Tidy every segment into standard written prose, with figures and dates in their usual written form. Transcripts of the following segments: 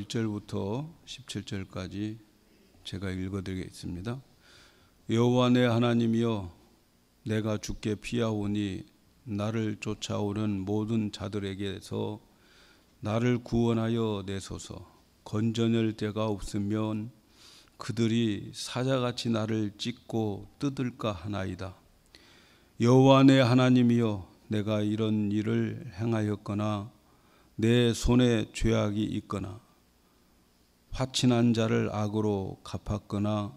1절부터 17절까지 제가 읽어드리겠습니다. 여호와 내 하나님이여, 내가 주께 피하오니 나를 쫓아오는 모든 자들에게서 나를 구원하여 내소서. 건져낼 데가 없으면 그들이 사자같이 나를 찢고 뜯을까 하나이다. 여호와 내 하나님이여, 내가 이런 일을 행하였거나 내 손에 죄악이 있거나 화친한 자를 악으로 갚았거나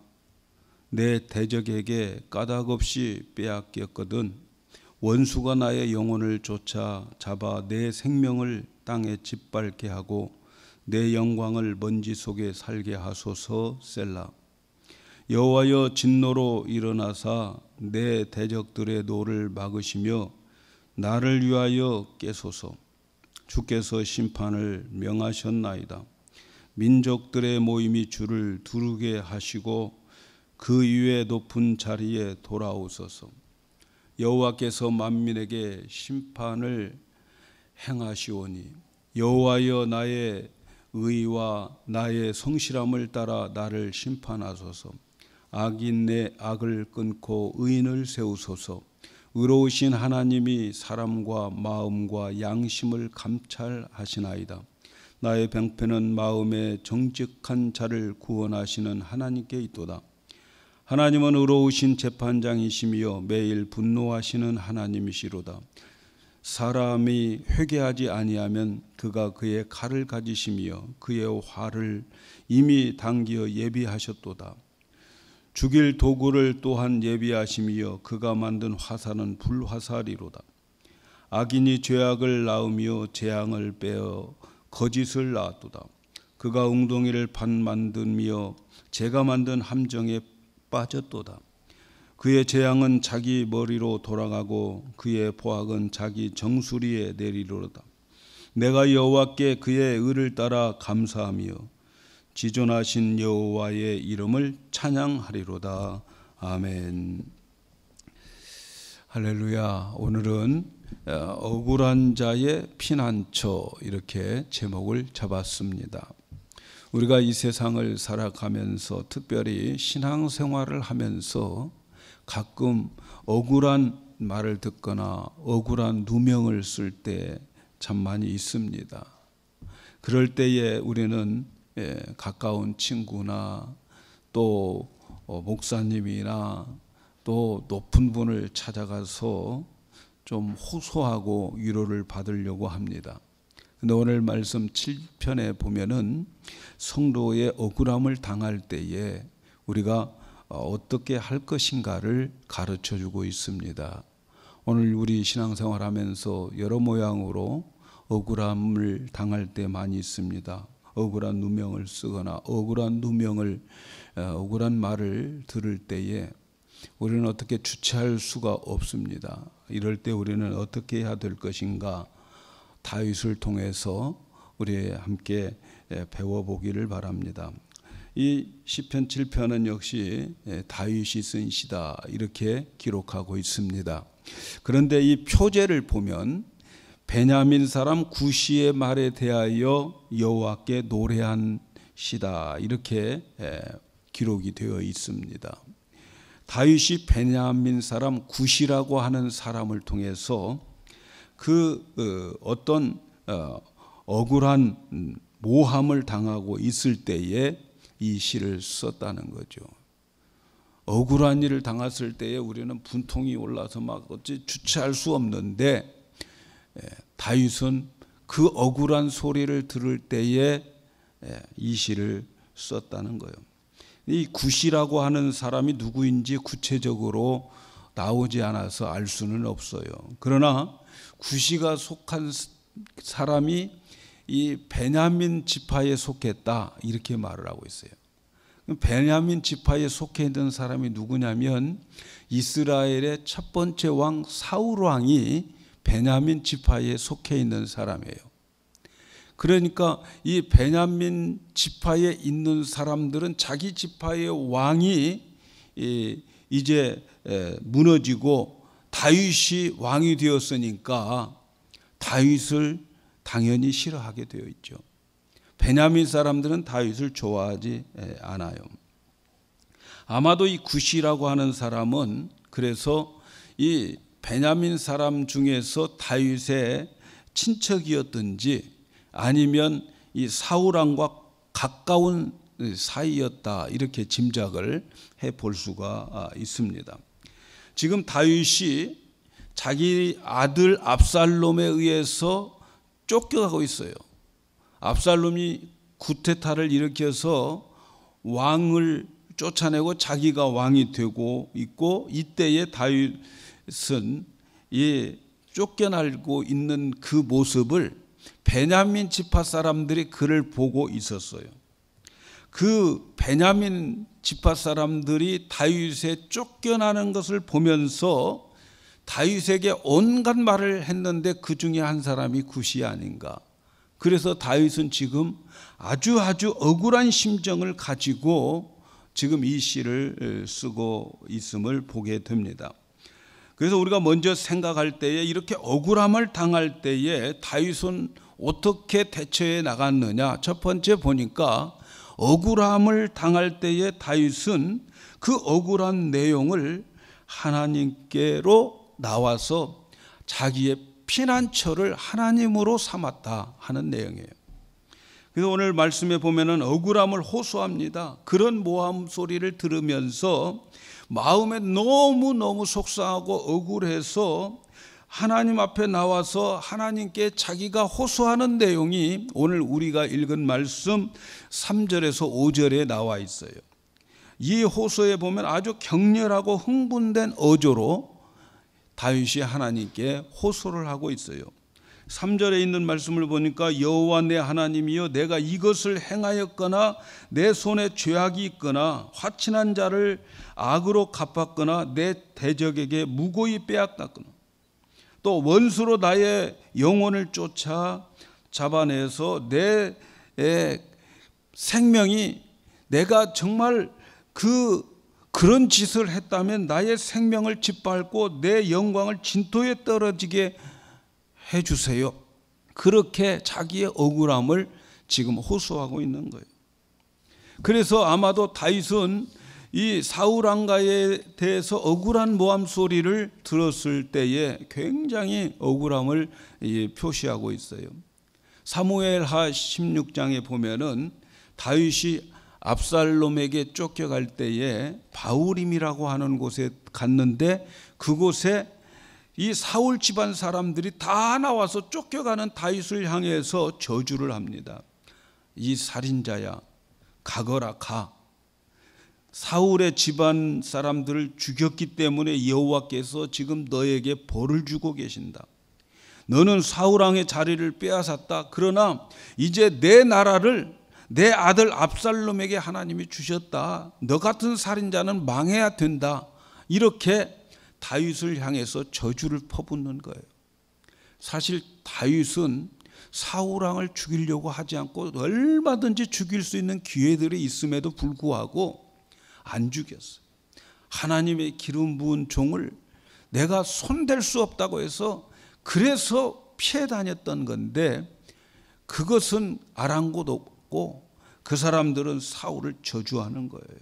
내 대적에게 까닭없이 빼앗겼거든 원수가 나의 영혼을 쫓아 잡아 내 생명을 땅에 짓밟게 하고 내 영광을 먼지 속에 살게 하소서. 셀라. 여호와여, 진노로 일어나사 내 대적들의 노를 막으시며 나를 위하여 깨소서. 주께서 심판을 명하셨나이다. 민족들의 모임이 주를 두르게 하시고 그 위에 높은 자리에 돌아오소서. 여호와께서 만민에게 심판을 행하시오니 여호와여, 나의 의와 나의 성실함을 따라 나를 심판하소서. 악인 내 악을 끊고 의인을 세우소서. 의로우신 하나님이 사람과 마음과 양심을 감찰하시나이다. 나의 병폐는 마음에 정직한 자를 구원하시는 하나님께 있도다. 하나님은 의로우신 재판장이시며 매일 분노하시는 하나님이시로다. 사람이 회개하지 아니하면 그가 그의 칼을 가지시며 그의 활을 이미 당기어 예비하셨도다. 죽일 도구를 또한 예비하시며 그가 만든 화살은 불화살이로다. 악인이 죄악을 낳으며 재앙을 빼어 거짓을 낳았도다. 그가 웅덩이를 판 만들며 제가 만든 함정에 빠졌도다. 그의 재앙은 자기 머리로 돌아가고 그의 포악은 자기 정수리에 내리로다. 내가 여호와께 그의 의를 따라 감사하며 지존하신 여호와의 이름을 찬양하리로다. 아멘. 할렐루야. 오늘은 억울한 자의 피난처, 이렇게 제목을 잡았습니다. 우리가 이 세상을 살아가면서, 특별히 신앙생활을 하면서 가끔 억울한 말을 듣거나 억울한 누명을 쓸 때 참 많이 있습니다. 그럴 때에 우리는 가까운 친구나 또 목사님이나 또 높은 분을 찾아가서 좀 호소하고 위로를 받으려고 합니다. 근데 오늘 말씀 7편에 보면은 성도의 억울함을 당할 때에 우리가 어떻게 할 것인가를 가르쳐 주고 있습니다. 오늘 우리 신앙생활 하면서 여러 모양으로 억울함을 당할 때 많이 있습니다. 억울한 누명을 쓰거나 억울한 말을 들을 때에 우리는 어떻게 주체할 수가 없습니다. 이럴 때 우리는 어떻게 해야 될 것인가, 다윗을 통해서 우리 함께 배워보기를 바랍니다. 이 시편 7편은 역시 다윗이 쓴 시다, 이렇게 기록하고 있습니다. 그런데 이 표제를 보면 베냐민 사람 구시의 말에 대하여 여호와께 노래한 시다, 이렇게 기록이 되어 있습니다. 다윗이 베냐민 사람 구시라고 하는 사람을 통해서 어떤 억울한 모함을 당하고 있을 때에 이 시를 썼다는 거죠. 억울한 일을 당했을 때에 우리는 분통이 올라서 막 어찌 주체할 수 없는데, 다윗은 그 억울한 소리를 들을 때에 이 시를 썼다는 거예요. 이 구시라고 하는 사람이 누구인지 구체적으로 나오지 않아서 알 수는 없어요. 그러나 구시가 속한 사람이 이 베냐민 지파에 속했다, 이렇게 말을 하고 있어요. 베냐민 지파에 속해 있는 사람이 누구냐면 이스라엘의 첫 번째 왕 사울 왕이 베냐민 지파에 속해 있는 사람이에요. 그러니까 이 베냐민 지파에 있는 사람들은 자기 지파의 왕이 이제 무너지고 다윗이 왕이 되었으니까 다윗을 당연히 싫어하게 되어 있죠. 베냐민 사람들은 다윗을 좋아하지 않아요. 아마도 이 굿이라고 하는 사람은 그래서 이 베냐민 사람 중에서 다윗의 친척이었든지 아니면 이 사울왕과 가까운 사이였다, 이렇게 짐작을 해볼 수가 있습니다. 지금 다윗이 자기 아들 압살롬에 의해서 쫓겨가고 있어요. 압살롬이 구테타를 일으켜서 왕을 쫓아내고 자기가 왕이 되고 있고, 이때에 다윗은 이 쫓겨나고 있는 그 모습을 베냐민 지파 사람들이 그를 보고 있었어요. 그 베냐민 지파 사람들이 다윗의 쫓겨나는 것을 보면서 다윗에게 온갖 말을 했는데 그 중에 한 사람이 굿이 아닌가. 그래서 다윗은 지금 아주 억울한 심정을 가지고 지금 이 시를 쓰고 있음을 보게 됩니다. 그래서 우리가 먼저 생각할 때에, 이렇게 억울함을 당할 때에 다윗은 어떻게 대처해 나갔느냐. 첫 번째 보니까 억울함을 당할 때에 다윗은 그 억울한 내용을 하나님께로 나와서 자기의 피난처를 하나님으로 삼았다 하는 내용이에요. 그래서 오늘 말씀에 보면은 억울함을 호소합니다. 그런 모함 소리를 들으면서 마음에 너무너무 속상하고 억울해서 하나님 앞에 나와서 하나님께 자기가 호소하는 내용이 오늘 우리가 읽은 말씀 3절에서 5절에 나와 있어요. 이 호소에 보면 아주 격렬하고 흥분된 어조로 다윗이 하나님께 호소를 하고 있어요. 3절에 있는 말씀을 보니까 여호와 내 하나님이여, 내가 이것을 행하였거나 내 손에 죄악이 있거나 화친한 자를 악으로 갚았거나 내 대적에게 무고히 빼앗겼거나 또 원수로 나의 영혼을 쫓아 잡아내서 내 생명이, 내가 정말 그런 짓을 했다면 나의 생명을 짓밟고 내 영광을 진토에 떨어지게 해주세요. 그렇게 자기의 억울함을 지금 호소하고 있는 거예요. 그래서 아마도 다윗은 이 사울 왕가에 대해서 억울한 모함 소리를 들었을 때에 굉장히 억울함을 표시하고 있어요. 사무엘하 16장에 보면은 다윗이 압살롬에게 쫓겨갈 때에 바후림이라고 하는 곳에 갔는데, 그곳에 이 사울 집안 사람들이 다 나와서 쫓겨가는 다윗을 향해서 저주를 합니다. 이 살인자야, 가거라, 가. 사울의 집안 사람들을 죽였기 때문에 여호와께서 지금 너에게 벌을 주고 계신다. 너는 사울 왕의 자리를 빼앗았다. 그러나 이제 내 나라를 내 아들 압살롬에게 하나님이 주셨다. 너 같은 살인자는 망해야 된다. 이렇게 다윗을 향해서 저주를 퍼붓는 거예요. 사실 다윗은 사울 왕을 죽이려고 하지 않고 얼마든지 죽일 수 있는 기회들이 있음에도 불구하고 안 죽였어요. 하나님의 기름 부은 종을 내가 손댈 수 없다고 해서 그래서 피해 다녔던 건데, 그것은 아랑곳 없고 그 사람들은 사울을 저주하는 거예요.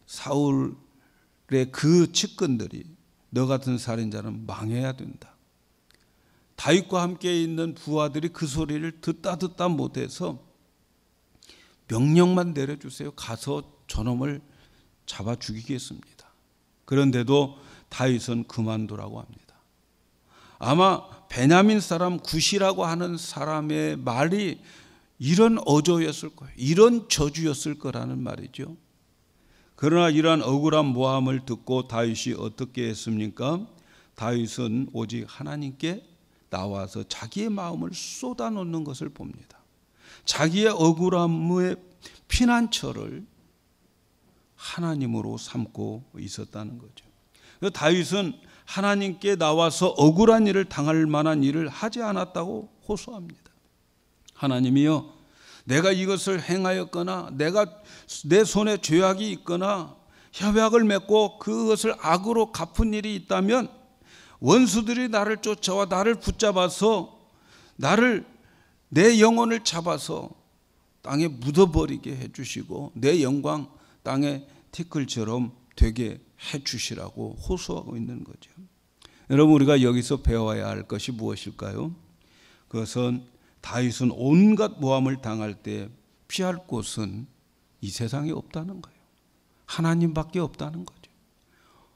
사울의 그 측근들이 너 같은 살인자는 망해야 된다. 다윗과 함께 있는 부하들이 그 소리를 듣다 못해서 명령만 내려주세요. 가서 저놈을 잡아 죽이겠습니다. 그런데도 다윗은 그만두라고 합니다. 아마 베냐민 사람 굿이라고 하는 사람의 말이 이런 어조였을 거예요. 이런 저주였을 거라는 말이죠. 그러나 이러한 억울한 모함을 듣고 다윗이 어떻게 했습니까? 다윗은 오직 하나님께 나와서 자기의 마음을 쏟아놓는 것을 봅니다. 자기의 억울함의 피난처를 하나님으로 삼고 있었다는 거죠. 다윗은 하나님께 나와서 억울한 일을 당할 만한 일을 하지 않았다고 호소합니다. 하나님이여, 내가 이것을 행하였거나 내가 내 손에 죄악이 있거나 협약을 맺고 그것을 악으로 갚은 일이 있다면 원수들이 나를 쫓아와 나를 붙잡아서 나를 내 영혼을 잡아서 땅에 묻어버리게 해주시고 내 영광 땅에 티끌처럼 되게 해주시라고 호소하고 있는 거죠. 여러분, 우리가 여기서 배워야 할 것이 무엇일까요? 그것은 다윗은 온갖 모함을 당할 때 피할 곳은 이 세상에 없다는 거예요. 하나님밖에 없다는 거죠.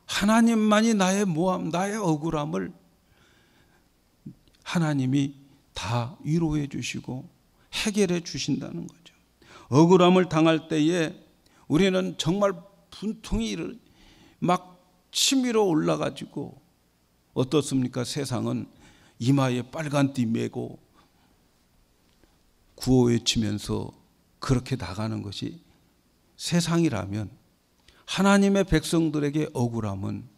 하나님만이 나의 모함, 나의 억울함을 하나님이 다 위로해 주시고 해결해 주신다는 거죠. 억울함을 당할 때에 우리는 정말 분통이 막 치밀어 올라가지고 어떻습니까? 세상은 이마에 빨간띠 메고 구호 외치면서 그렇게 나가는 것이 세상이라면 하나님의 백성들에게 억울함은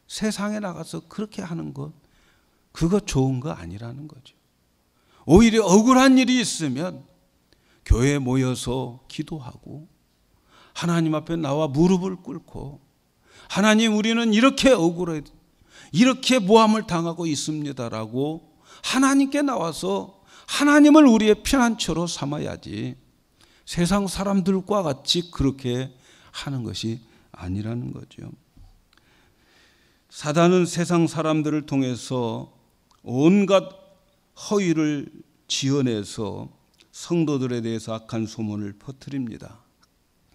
세상에 나가서 그렇게 하는 것, 그거 좋은 거 아니라는 거죠. 오히려 억울한 일이 있으면 교회에 모여서 기도하고 하나님 앞에 나와 무릎을 꿇고 하나님, 우리는 이렇게 억울해, 이렇게 모함을 당하고 있습니다라고 하나님께 나와서 하나님을 우리의 피난처로 삼아야지 세상 사람들과 같이 그렇게 하는 것이 아니라는 거죠. 사단은 세상 사람들을 통해서 온갖 허위를 지어내서 성도들에 대해서 악한 소문을 퍼뜨립니다.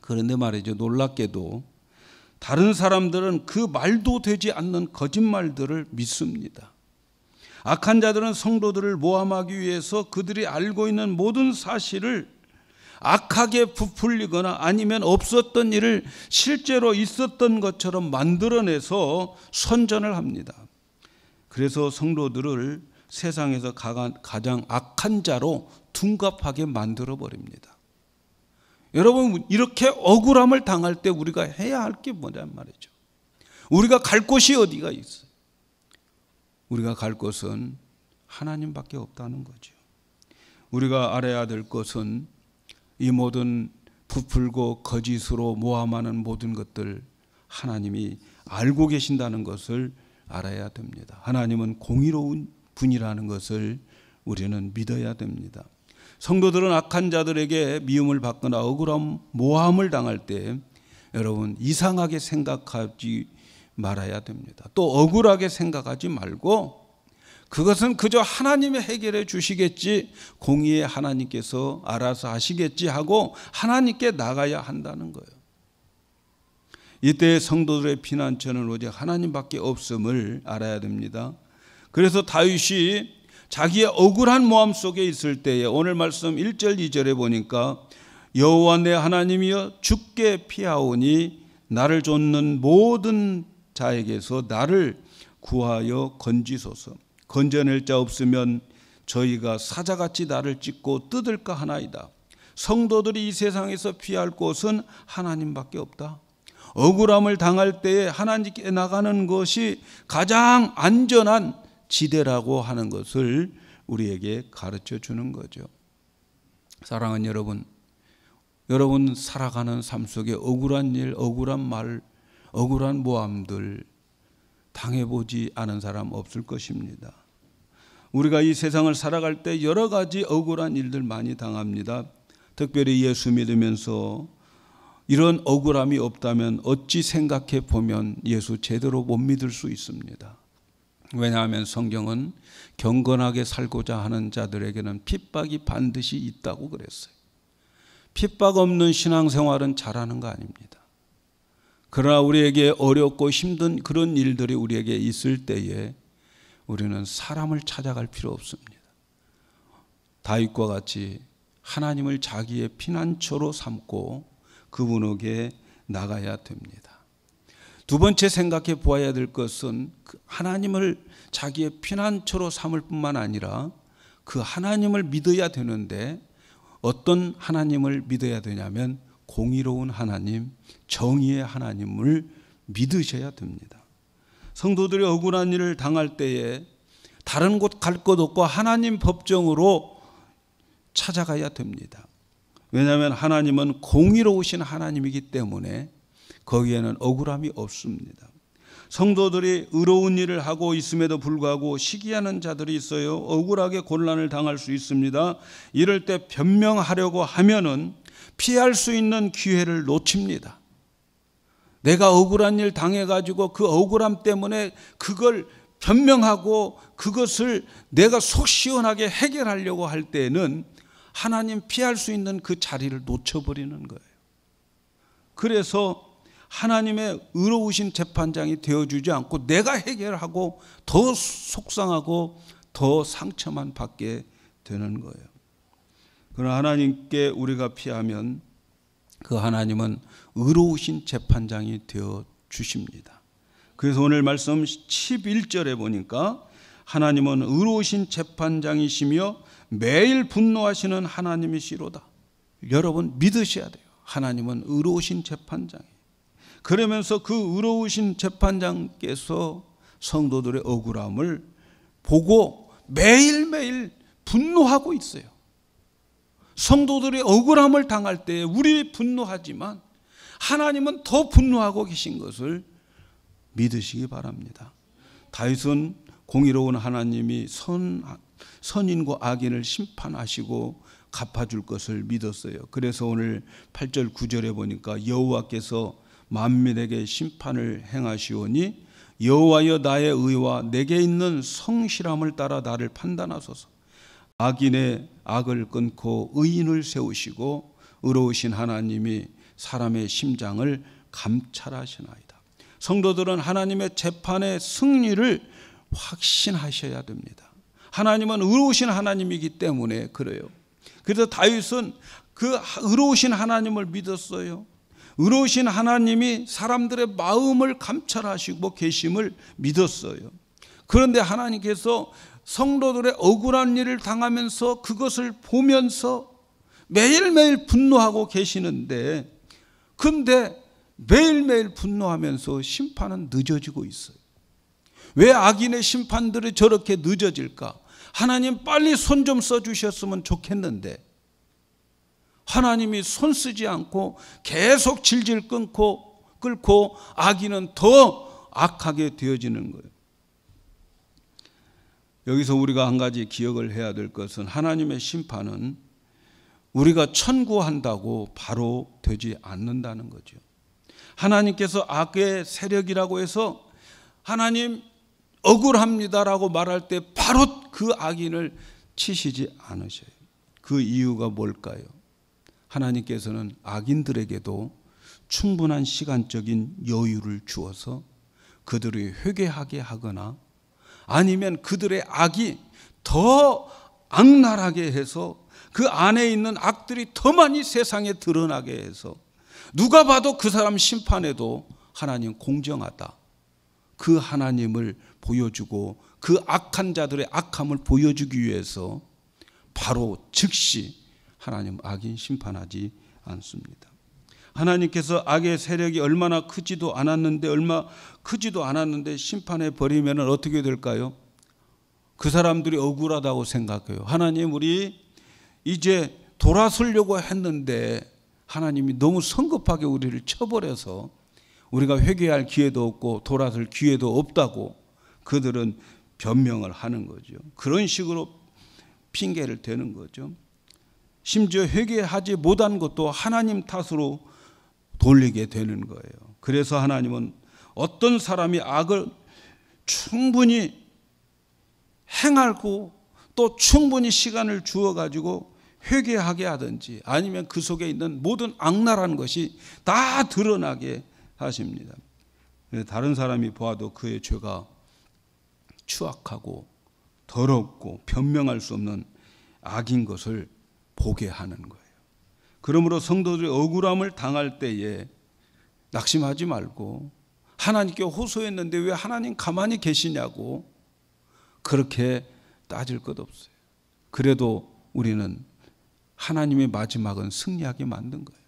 그런데 말이죠, 놀랍게도 다른 사람들은 그 말도 되지 않는 거짓말들을 믿습니다. 악한 자들은 성도들을 모함하기 위해서 그들이 알고 있는 모든 사실을 악하게 부풀리거나 아니면 없었던 일을 실제로 있었던 것처럼 만들어내서 선전을 합니다. 그래서 성도들을 세상에서 가장 악한 자로 둔갑하게 만들어버립니다. 여러분, 이렇게 억울함을 당할 때 우리가 해야 할 게 뭐냔 말이죠. 우리가 갈 곳이 어디가 있어요? 우리가 갈 곳은 하나님밖에 없다는 거죠. 우리가 알아야 될 것은 이 모든 부풀고 거짓으로 모함하는 모든 것들 하나님이 알고 계신다는 것을 알아야 됩니다. 하나님은 공의로운 분이라는 것을 우리는 믿어야 됩니다. 성도들은 악한 자들에게 미움을 받거나 억울함, 모함을 당할 때 여러분 이상하게 생각하지 말아야 됩니다. 또 억울하게 생각하지 말고 그것은 그저 하나님이 해결해 주시겠지, 공의의 하나님께서 알아서 하시겠지 하고 하나님께 나가야 한다는 거예요. 이때 성도들의 피난처는 오직 하나님밖에 없음을 알아야 됩니다. 그래서 다윗이 자기의 억울한 모함 속에 있을 때에 오늘 말씀 1절 2절에 보니까 여호와 내 하나님이여 주께 피하오니 나를 쫓는 모든 자에게서 나를 구하여 건지소서. 건져낼 자 없으면 저희가 사자같이 나를 찢고 뜯을까 하나이다. 성도들이 이 세상에서 피할 곳은 하나님밖에 없다. 억울함을 당할 때에 하나님께 나가는 것이 가장 안전한 지대라고 하는 것을 우리에게 가르쳐 주는 거죠. 사랑하는 여러분, 여러분 살아가는 삶 속에 억울한 일, 억울한 말, 억울한 모함들 당해보지 않은 사람 없을 것입니다. 우리가 이 세상을 살아갈 때 여러 가지 억울한 일들 많이 당합니다. 특별히 예수 믿으면서 이런 억울함이 없다면 어찌 생각해 보면 예수 제대로 못 믿을 수 있습니다. 왜냐하면 성경은 경건하게 살고자 하는 자들에게는 핍박이 반드시 있다고 그랬어요. 핍박 없는 신앙생활은 잘하는 거 아닙니다. 그러나 우리에게 어렵고 힘든 그런 일들이 우리에게 있을 때에 우리는 사람을 찾아갈 필요 없습니다. 다윗과 같이 하나님을 자기의 피난처로 삼고 그분에게 나가야 됩니다. 두 번째 생각해 보아야 될 것은 하나님을 자기의 피난처로 삼을 뿐만 아니라 그 하나님을 믿어야 되는데 어떤 하나님을 믿어야 되냐면 공의로운 하나님, 정의의 하나님을 믿으셔야 됩니다. 성도들이 억울한 일을 당할 때에 다른 곳 갈 것 없고 하나님 법정으로 찾아가야 됩니다. 왜냐하면 하나님은 공의로우신 하나님이기 때문에 거기에는 억울함이 없습니다. 성도들이 의로운 일을 하고 있음에도 불구하고 시기하는 자들이 있어요. 억울하게 곤란을 당할 수 있습니다. 이럴 때 변명하려고 하면은 피할 수 있는 기회를 놓칩니다. 내가 억울한 일 당해가지고 그 억울함 때문에 그걸 변명하고 그것을 내가 속 시원하게 해결하려고 할 때는 하나님 피할 수 있는 그 자리를 놓쳐버리는 거예요. 그래서 하나님의 의로우신 재판장이 되어주지 않고 내가 해결하고 더 속상하고 더 상처만 받게 되는 거예요. 그러나 하나님께 우리가 피하면 그 하나님은 의로우신 재판장이 되어 주십니다. 그래서 오늘 말씀 11절에 보니까 하나님은 의로우신 재판장이시며 매일 분노하시는 하나님이시로다. 여러분 믿으셔야 돼요. 하나님은 의로우신 재판장이에요. 그러면서 그 의로우신 재판장께서 성도들의 억울함을 보고 매일매일 분노하고 있어요. 성도들이 억울함을 당할 때 우리 분노하지만 하나님은 더 분노하고 계신 것을 믿으시기 바랍니다. 다윗은 공의로운 하나님이 선인과 악인을 심판하시고 갚아줄 것을 믿었어요. 그래서 오늘 8절 9절에 보니까 여호와께서 만민에게 심판을 행하시오니 여호와여 나의 의와 내게 있는 성실함을 따라 나를 판단하소서. 악인의 악을 끊고 의인을 세우시고 의로우신 하나님이 사람의 심장을 감찰하시나이다. 성도들은 하나님의 재판의 승리를 확신하셔야 됩니다. 하나님은 의로우신 하나님이기 때문에 그래요. 그래서 다윗은 그 의로우신 하나님을 믿었어요. 의로우신 하나님이 사람들의 마음을 감찰하시고 계심을 믿었어요. 그런데 하나님께서 성도들의 억울한 일을 당하면서 그것을 보면서 매일매일 분노하고 계시는데, 근데 매일매일 분노하면서 심판은 늦어지고 있어요. 왜 악인의 심판들이 저렇게 늦어질까? 하나님 빨리 손 좀 써주셨으면 좋겠는데 하나님이 손 쓰지 않고 계속 질질 끌고 악인은 더 악하게 되어지는 거예요. 여기서 우리가 한 가지 기억을 해야 될 것은 하나님의 심판은 우리가 청구한다고 바로 되지 않는다는 거죠. 하나님께서 악의 세력이라고 해서 하나님 억울합니다라고 말할 때 바로 그 악인을 치시지 않으셔요. 그 이유가 뭘까요? 하나님께서는 악인들에게도 충분한 시간적인 여유를 주어서 그들이 회개하게 하거나 아니면 그들의 악이 더 악랄하게 해서 그 안에 있는 악들이 더 많이 세상에 드러나게 해서 누가 봐도 그 사람 심판에도 하나님 공정하다, 그 하나님을 보여주고 그 악한 자들의 악함을 보여주기 위해서 바로 즉시 하나님 악인 심판하지 않습니다. 하나님께서 악의 세력이 얼마 크지도 않았는데 심판해 버리면 어떻게 될까요? 그 사람들이 억울하다고 생각해요. 하나님, 우리 이제 돌아서려고 했는데 하나님이 너무 성급하게 우리를 쳐버려서 우리가 회개할 기회도 없고 돌아설 기회도 없다고 그들은 변명을 하는 거죠. 그런 식으로 핑계를 대는 거죠. 심지어 회개하지 못한 것도 하나님 탓으로 돌리게 되는 거예요. 그래서 하나님은 어떤 사람이 악을 충분히 행하고 또 충분히 시간을 주어가지고 회개하게 하든지 아니면 그 속에 있는 모든 악랄한 것이 다 드러나게 하십니다. 다른 사람이 보아도 그의 죄가 추악하고 더럽고 변명할 수 없는 악인 것을 보게 하는 거예요. 그러므로 성도들이 억울함을 당할 때에 낙심하지 말고 하나님께 호소했는데 왜 하나님 가만히 계시냐고 그렇게 따질 것 없어요. 그래도 우리는 하나님의 마지막은 승리하게 만든 거예요.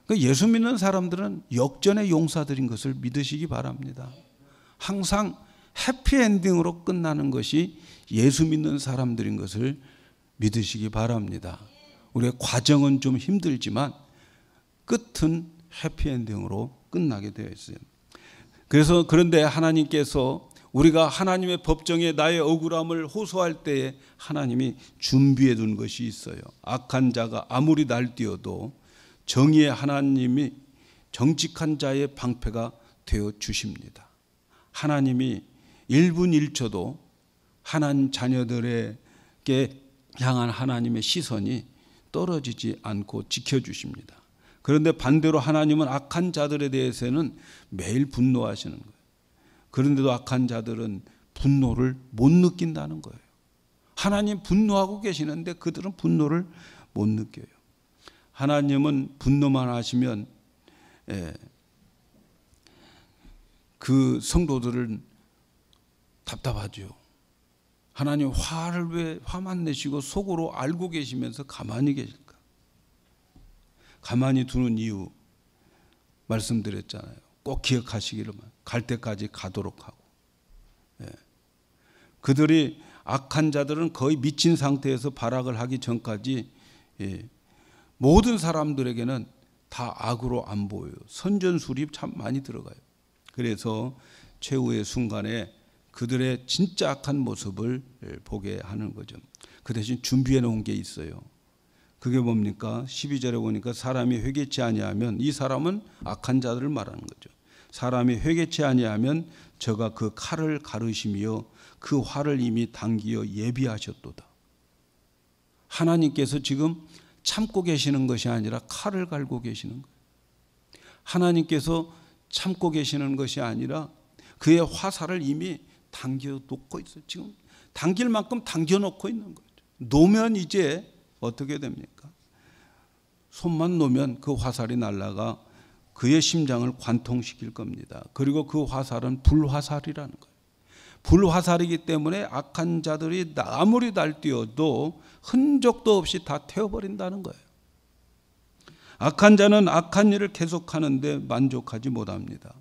그러니까 예수 믿는 사람들은 역전의 용사들인 것을 믿으시기 바랍니다. 항상 해피엔딩으로 끝나는 것이 예수 믿는 사람들인 것을 믿으시기 바랍니다. 우리의 과정은 좀 힘들지만 끝은 해피엔딩으로 끝나게 되어 있어요. 그런데 하나님께서 우리가 하나님의 법정에 나의 억울함을 호소할 때에 하나님이 준비해 둔 것이 있어요. 악한 자가 아무리 날뛰어도 정의의 하나님이 정직한 자의 방패가 되어 주십니다. 하나님이 1분 1초도 하나님 자녀들에게 향한 하나님의 시선이 떨어지지 않고 지켜주십니다. 그런데 반대로 하나님은 악한 자들에 대해서는 매일 분노하시는 거예요. 그런데도 악한 자들은 분노를 못 느낀다는 거예요. 하나님 분노하고 계시는데 그들은 분노를 못 느껴요. 하나님은 분노만 하시면 그 성도들은 답답하죠. 하나님 화를 왜 화만 내시고 속으로 알고 계시면서 가만히 계실까? 가만히 두는 이유 말씀드렸잖아요. 꼭 기억하시기를 갈 때까지 가도록 하고. 그들이 악한 자들은 거의 미친 상태에서 발악을 하기 전까지 모든 사람들에게는 다 악으로 안 보여요. 선전술이 참 많이 들어가요. 그래서 최후의 순간에 그들의 진짜 악한 모습을 보게 하는 거죠. 그 대신 준비해 놓은 게 있어요. 그게 뭡니까? 12절에 보니까 사람이 회개치 아니하면, 이 사람은 악한 자들을 말하는 거죠. 사람이 회개치 아니하면 저가 그 칼을 가르시며 그 활을 이미 당기어 예비하셨도다. 하나님께서 지금 참고 계시는 것이 아니라 칼을 갈고 계시는 거예요. 하나님께서 참고 계시는 것이 아니라 그의 화살을 이미 당겨 놓고 있어요. 지금 당길 만큼 당겨 놓고 있는 거죠. 놓으면 이제 어떻게 됩니까? 손만 놓으면 그 화살이 날아가 그의 심장을 관통시킬 겁니다. 그리고 그 화살은 불화살이라는 거예요. 불화살이기 때문에 악한 자들이 아무리 날뛰어도 흔적도 없이 다 태워버린다는 거예요. 악한 자는 악한 일을 계속하는데 만족하지 못합니다.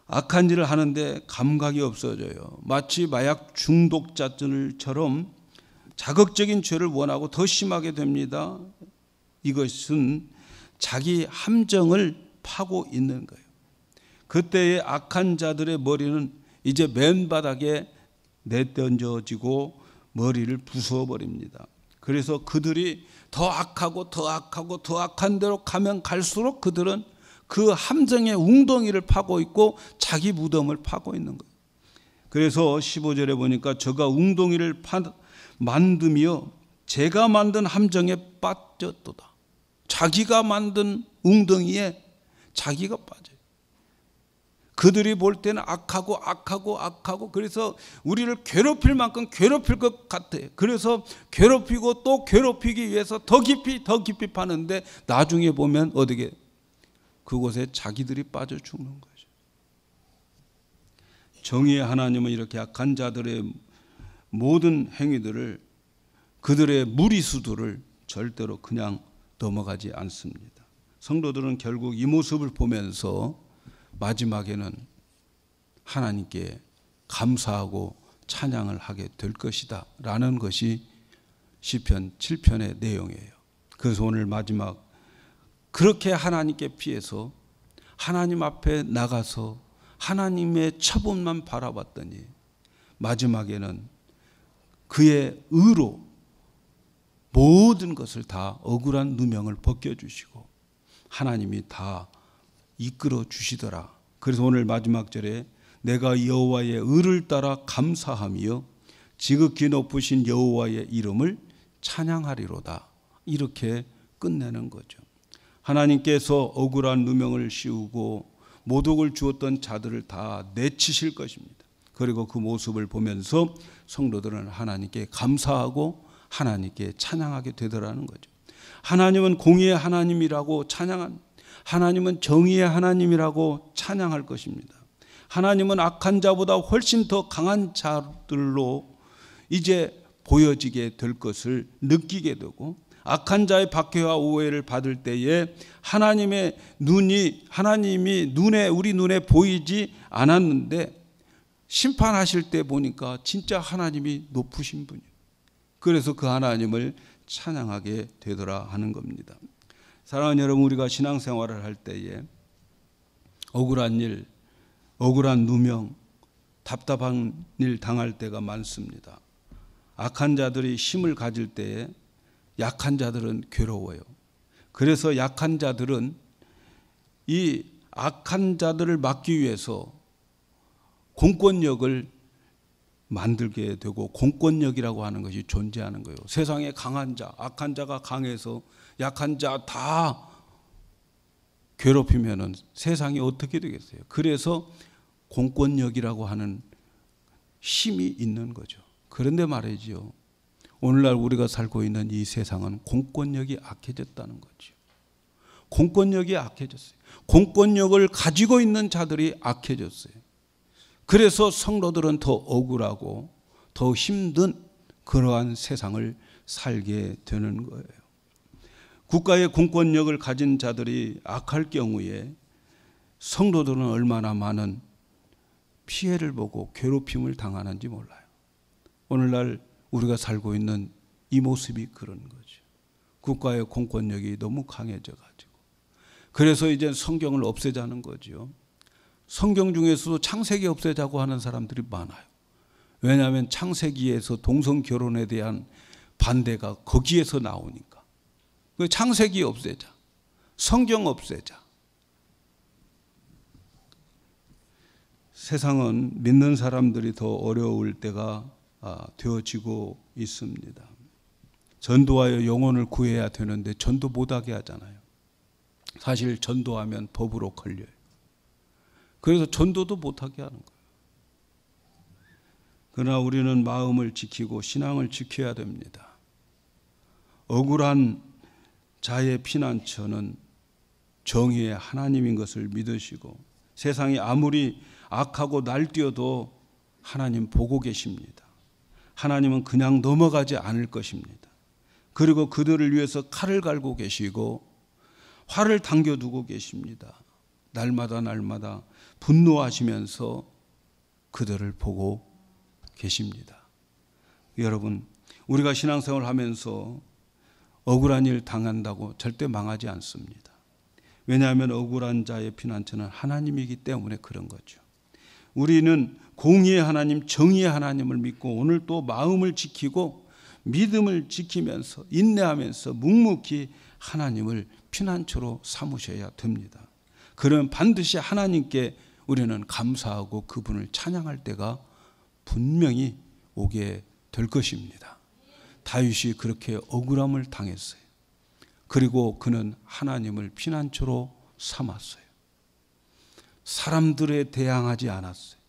악한 일을 하는데 감각이 없어져요. 마치 마약 중독자들처럼 자극적인 죄를 원하고 더 심하게 됩니다. 이것은 자기 함정을 파고 있는 거예요. 그때의 악한 자들의 머리는 이제 맨바닥에 내던져지고 머리를 부숴버립니다. 그래서 그들이 더 악하고 더 악하고 더 악한 대로 가면 갈수록 그들은 그 함정의 웅덩이를 파고 있고 자기 무덤을 파고 있는 거예요. 그래서 15절에 보니까 저가 웅덩이를 만드며 제가 만든 함정에 빠졌도다. 자기가 만든 웅덩이에 자기가 빠져요. 그들이 볼 때는 악하고 그래서 우리를 괴롭힐 만큼 괴롭힐 것 같아요. 그래서 괴롭히고 또 괴롭히기 위해서 더 깊이 파는데 나중에 보면 어떻게 그곳에 자기들이 빠져 죽는 거죠. 정의의 하나님은 이렇게 악한 자들의 모든 행위들을, 그들의 무리수들을 절대로 그냥 넘어가지 않습니다. 성도들은 결국 이 모습을 보면서 마지막에는 하나님께 감사하고 찬양을 하게 될 것이다 라는 것이 시편 7편의 내용이에요. 그래서 오늘 마지막 그렇게 하나님께 피해서 하나님 앞에 나가서 하나님의 처분만 바라봤더니 마지막에는 그의 의로 모든 것을 다 억울한 누명을 벗겨주시고 하나님이 다 이끌어 주시더라. 그래서 오늘 마지막 절에 내가 여호와의 의를 따라 감사하며 지극히 높으신 여호와의 이름을 찬양하리로다. 이렇게 끝내는 거죠. 하나님께서 억울한 누명을 씌우고 모독을 주었던 자들을 다 내치실 것입니다. 그리고 그 모습을 보면서 성도들은 하나님께 감사하고 하나님께 찬양하게 되더라는 거죠. 하나님은 공의의 하나님이라고 찬양합니다. 하나님은 정의의 하나님이라고 찬양할 것입니다. 하나님은 악한 자보다 훨씬 더 강한 자들로 이제 보여지게 될 것을 느끼게 되고, 악한 자의 박해와 오해를 받을 때에 하나님이 우리 눈에 보이지 않았는데 심판하실 때 보니까 진짜 하나님이 높으신 분이에요. 그래서 그 하나님을 찬양하게 되더라 하는 겁니다. 사랑하는 여러분, 우리가 신앙생활을 할 때에 억울한 일, 억울한 누명, 답답한 일 당할 때가 많습니다. 악한 자들이 힘을 가질 때에 약한 자들은 괴로워요. 그래서 약한 자들은 이 악한 자들을 막기 위해서 공권력을 만들게 되고 공권력이라고 하는 것이 존재하는 거예요. 세상에 강한 자, 악한 자가 강해서 약한 자 다 괴롭히면은 세상이 어떻게 되겠어요? 그래서 공권력이라고 하는 힘이 있는 거죠. 그런데 말이죠. 오늘날 우리가 살고 있는 이 세상은 공권력이 악해졌다는 거죠. 공권력이 악해졌어요. 공권력을 가지고 있는 자들이 악해졌어요. 그래서 성도들은 더 억울하고 더 힘든 그러한 세상을 살게 되는 거예요. 국가의 공권력을 가진 자들이 악할 경우에 성도들은 얼마나 많은 피해를 보고 괴롭힘을 당하는지 몰라요. 오늘날 우리가 살고 있는 이 모습이 그런 거죠. 국가의 공권력이 너무 강해져 가지고. 그래서 이제 성경을 없애자는 거죠. 성경 중에서도 창세기 없애자고 하는 사람들이 많아요. 왜냐하면 창세기에서 동성 결혼에 대한 반대가 거기에서 나오니까. 창세기 없애자. 성경 없애자. 세상은 믿는 사람들이 더 어려울 때가 되어지고 있습니다. 전도하여 영혼을 구해야 되는데 전도 못하게 하잖아요. 사실 전도하면 법으로 걸려요. 그래서 전도도 못하게 하는 거예요. 그러나 우리는 마음을 지키고 신앙을 지켜야 됩니다. 억울한 자의 피난처는 정의의 하나님인 것을 믿으시고 세상이 아무리 악하고 날뛰어도 하나님 보고 계십니다. 하나님은 그냥 넘어가지 않을 것입니다. 그리고 그들을 위해서 칼을 갈고 계시고 활을 당겨두고 계십니다. 날마다 날마다 분노하시면서 그들을 보고 계십니다. 여러분, 우리가 신앙생활을 하면서 억울한 일 당한다고 절대 망하지 않습니다. 왜냐하면 억울한 자의 피난처는 하나님이기 때문에 그런 거죠. 우리는 공의의 하나님, 정의의 하나님을 믿고 오늘 또 마음을 지키고 믿음을 지키면서 인내하면서 묵묵히 하나님을 피난처로 삼으셔야 됩니다. 그러면 반드시 하나님께 우리는 감사하고 그분을 찬양할 때가 분명히 오게 될 것입니다. 다윗이 그렇게 억울함을 당했어요. 그리고 그는 하나님을 피난처로 삼았어요. 사람들에 대항하지 않았어요.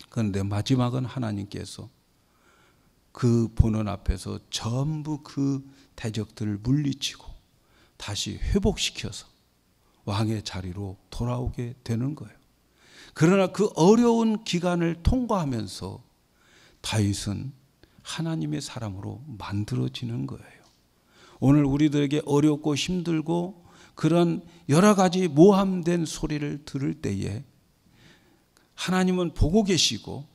그런데 마지막은 하나님께서 그 보는 앞에서 전부 그 대적들을 물리치고 다시 회복시켜서 왕의 자리로 돌아오게 되는 거예요. 그러나 그 어려운 기간을 통과하면서 다윗은 하나님의 사람으로 만들어지는 거예요. 오늘 우리들에게 어렵고 힘들고 그런 여러 가지 모함된 소리를 들을 때에 하나님은 보고 계시고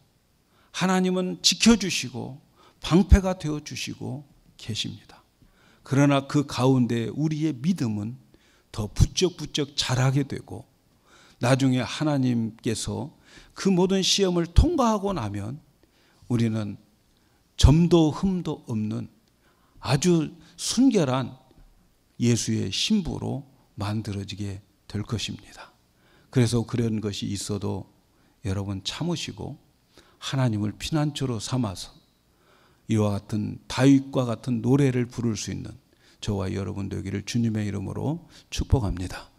하나님은 지켜주시고 방패가 되어주시고 계십니다. 그러나 그 가운데 우리의 믿음은 더 부쩍부쩍 자라게 되고 나중에 하나님께서 그 모든 시험을 통과하고 나면 우리는 점도 흠도 없는 아주 순결한 예수의 신부로 만들어지게 될 것입니다. 그래서 그런 것이 있어도 여러분 참으시고 하나님을 피난처로 삼아서 이와 같은 다윗과 같은 노래를 부를 수 있는 저와 여러분 되기를 주님의 이름으로 축복합니다.